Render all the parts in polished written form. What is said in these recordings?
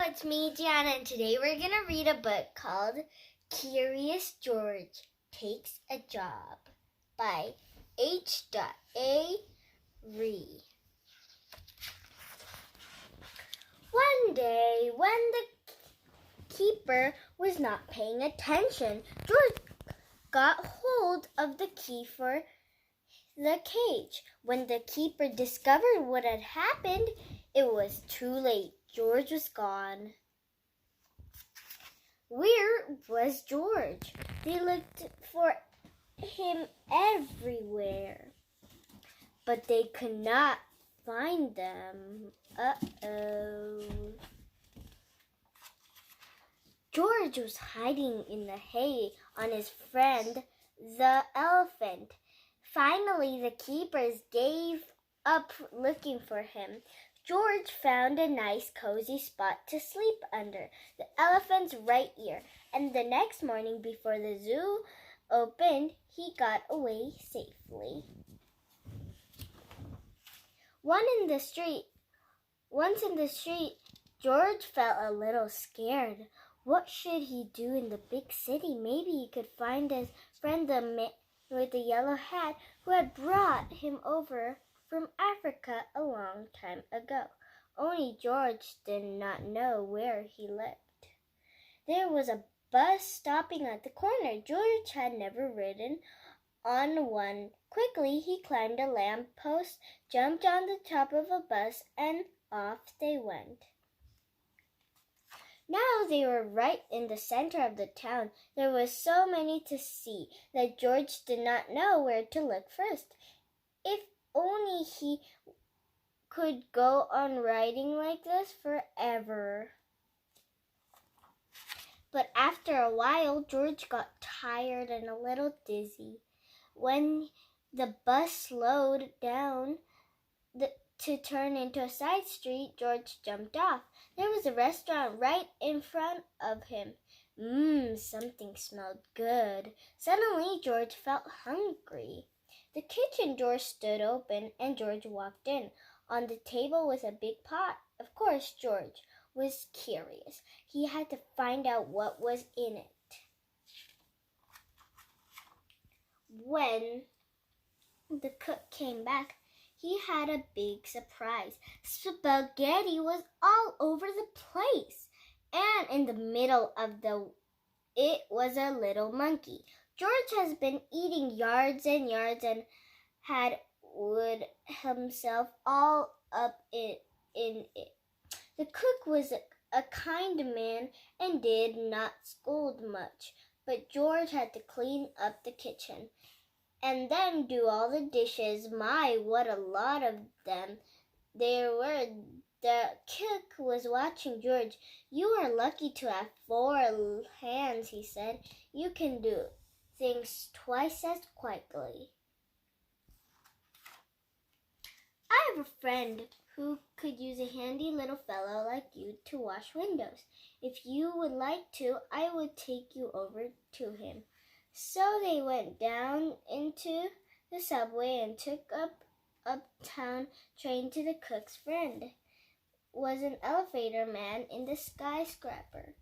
It's me, Jian, and today we're going to read a book called Curious George Takes a Job by H. A. Ree. One day, when the keeper was not paying attention, George got hold of the key for the cage. When the keeper discovered what had happened, it was too late. George was gone. Where was George? They looked for him everywhere, but they could not find them. George was hiding in the hay on his friend, the elephant. Finally, the keepers gave up looking for him. George found a nice cozy spot to sleep under, the elephant's right ear, and the next morning before the zoo opened, he got away safely. Once in the street, George felt a little scared. What should he do in the big city? Maybe he could find his friend, the man with the yellow hat, who had brought him over from Africa a long time ago. Only George did not know where he lived. There was a bus stopping at the corner. George had never ridden on one. Quickly he climbed a lamp post, jumped on the top of a bus, and off they went. Now they were right in the center of the town. There was so many to see that George did not know where to look first. If only he could go on riding like this forever. But after a while, George got tired and a little dizzy. When the bus slowed down to turn into a side street, George jumped off. There was a restaurant right in front of him. Something smelled good. Suddenly, George felt hungry. The kitchen door stood open, and George walked in. On the table was a big pot. Of course, George was curious. He had to find out what was in it. When the cook came back, he had a big surprise. Spaghetti was all over the place, and in the middle of it was a little monkey. George has been eating yards and yards and had wood himself all up in it. The cook was a kind man and did not scold much, but George had to clean up the kitchen and then do all the dishes. My, what a lot of them there were. The cook was watching George. You are lucky to have 4 hands, he said. You can do things twice as quickly. I have a friend who could use a handy little fellow like you to wash windows. If you would like to, I would take you over to him. So they went down into the subway and took uptown train to the cook's friend. Was an elevator man in the skyscraper.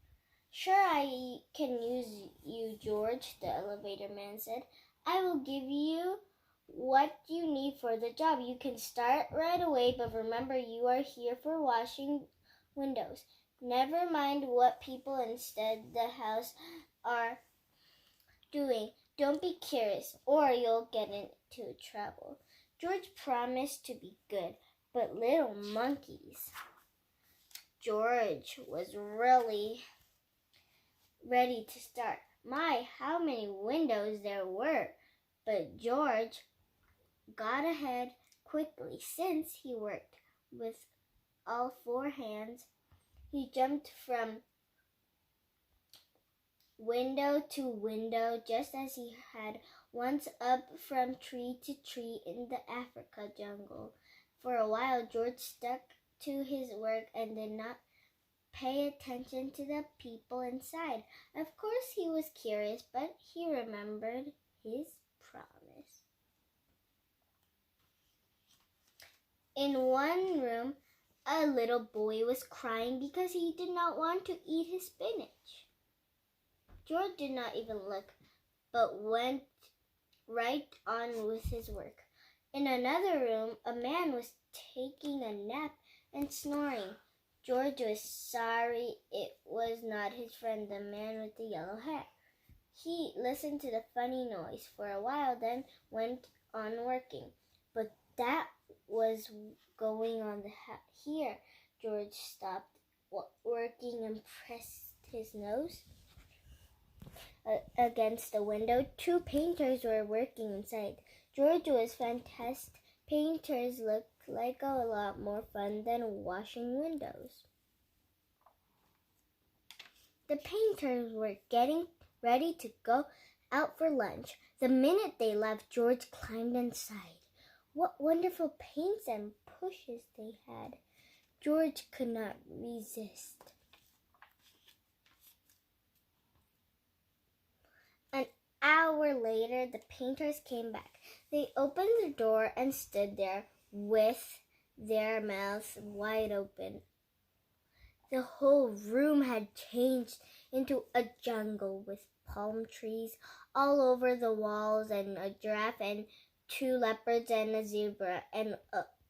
Sure, I can use you, George, the elevator man said. I will give you what you need for the job. You can start right away, but remember you are here for washing windows. Never mind what people inside the house are doing. Don't be curious or you'll get into trouble. George promised to be good, but little monkeys. George was really ready to start. My, how many windows there were! But George got ahead quickly. Since he worked with all 4 hands, he jumped from window to window just as he had once, up from tree to tree in the Africa jungle. For a while, George stuck to his work and did not pay attention to the people inside. Of course, he was curious, but he remembered his promise. In one room, A little boy was crying because he did not want to eat his spinach. George did not even look, but went right on with his work. In another room, a man was taking a nap and snoring. George was sorry it was not his friend, the man with the yellow hair. He listened to the funny noise for a while, then went on working. But that was going on here. George stopped working and pressed his nose against the window. Two painters were working inside. George was fantastic. Painters looked like a lot more fun than washing windows. The painters were getting ready to go out for lunch. The minute they left, George climbed inside. What wonderful paints and pushes they had. George could not resist. An hour later, the painters came back. They opened the door and stood there with their mouths wide open. The whole room had changed into a jungle with palm trees all over the walls and a giraffe and two leopards and a zebra and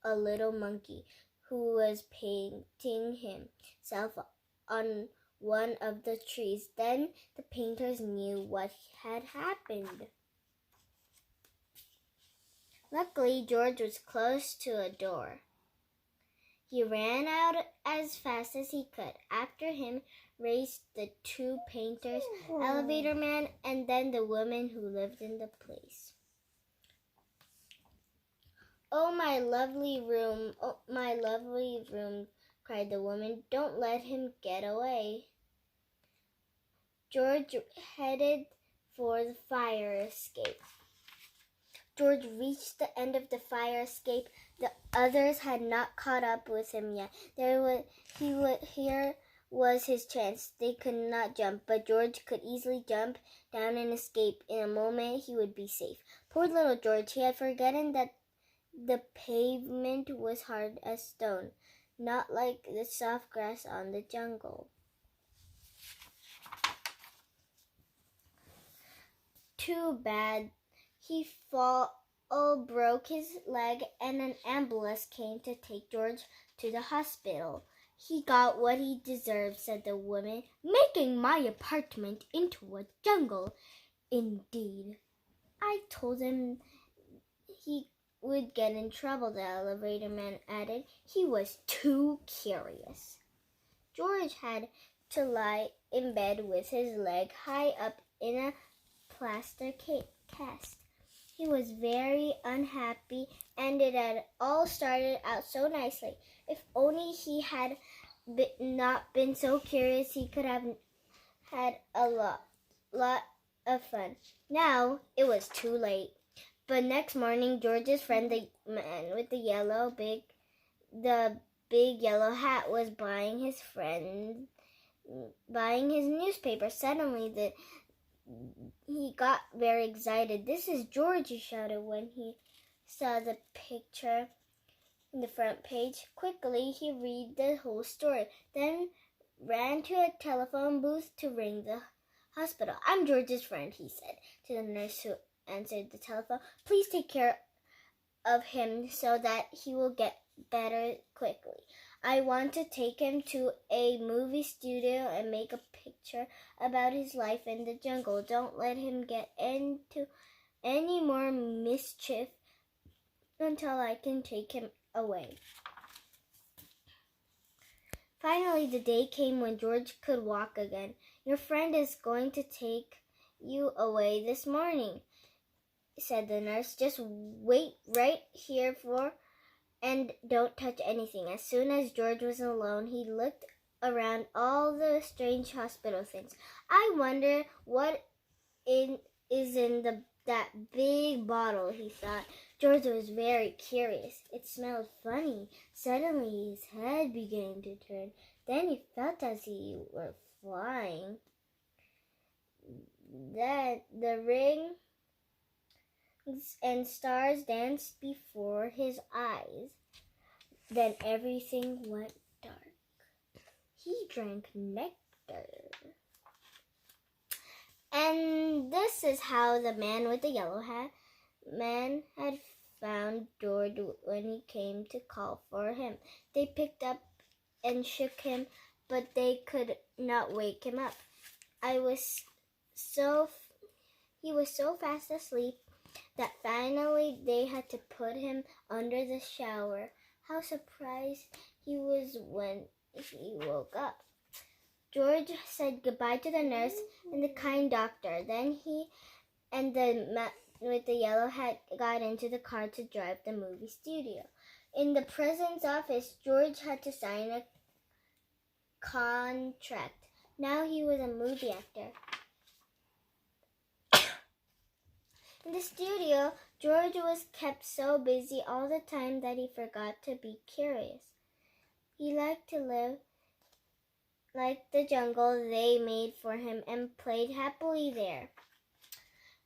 a little monkey who was painting himself on one of the trees. Then the painters knew what had happened. Luckily, George was close to a door. He ran out as fast as he could. After him raced the two painters, elevator man, and then the woman who lived in the place. "Oh, my lovely room, cried the woman. "Don't let him get away." George headed for the fire escape. George reached the end of the fire escape. The others had not caught up with him yet. Here was his chance. They could not jump, but George could easily jump down and escape. In a moment, he would be safe. Poor little George, he had forgotten that the pavement was hard as stone, not like the soft grass on the jungle. Too bad. He broke his leg, and an ambulance came to take George to the hospital. "He got what he deserved," said the woman, "making my apartment into a jungle." "Indeed. I told him he would get in trouble," the elevator man added. "He was too curious." George had to lie in bed with his leg high up in a plaster cast. He was very unhappy, and it had all started out so nicely. If only he had not been so curious, he could have had a lot of fun. Now it was too late. But next morning, George's friend, the man with the big yellow hat, was buying his newspaper. Suddenly, he got very excited. "This is George," he shouted when he saw the picture in the front page. Quickly, he read the whole story, then ran to a telephone booth to ring the hospital. "I'm George's friend," he said to the nurse who answered the telephone. "Please take care of him so that he will get better quickly. I want to take him to a movie studio and make a picture about his life in the jungle. Don't let him get into any more mischief until I can take him away." Finally, the day came when George could walk again. "Your friend is going to take you away this morning," said the nurse. "Just wait right here and don't touch anything." As soon as George was alone, he looked around all the strange hospital things. "I wonder what is in that big bottle," he thought. George was very curious. It smelled funny. Suddenly his head began to turn. Then he felt as he were flying. Then the rings and stars danced before his eyes. Then everything went dark. He drank nectar. And this is how the man with the yellow hat had found George when he came to call for him. They picked up and shook him, but they could not wake him up. He was so fast asleep that finally they had to put him under the shower. How surprised he was when he woke up. George said goodbye to the nurse and the kind doctor. Then he and the man with the yellow hat got into the car to drive the movie studio. In the president's office, George had to sign a contract. Now he was a movie actor. In the studio, George was kept so busy all the time that he forgot to be curious. He liked to live like the jungle they made for him and played happily there.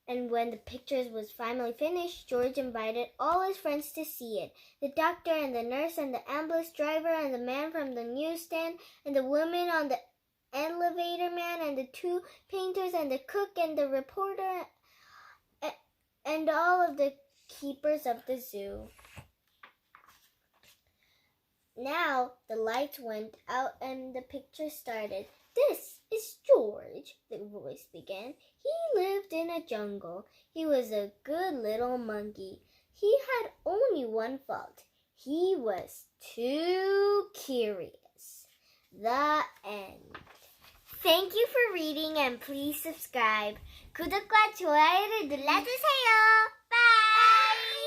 And when the pictures was finally finished, George invited all his friends to see it. The doctor and the nurse and the ambulance driver and the man from the newsstand and the woman on the elevator man and the two painters and the cook and the reporter and all of the keepers of the zoo. Now the lights went out and the picture started. "This is George," the voice began. "He lived in a jungle. He was a good little monkey. He had only one fault. He was too curious." The end. Thank you for reading and please subscribe. 구독과 좋아요를 눌러주세요. Bye!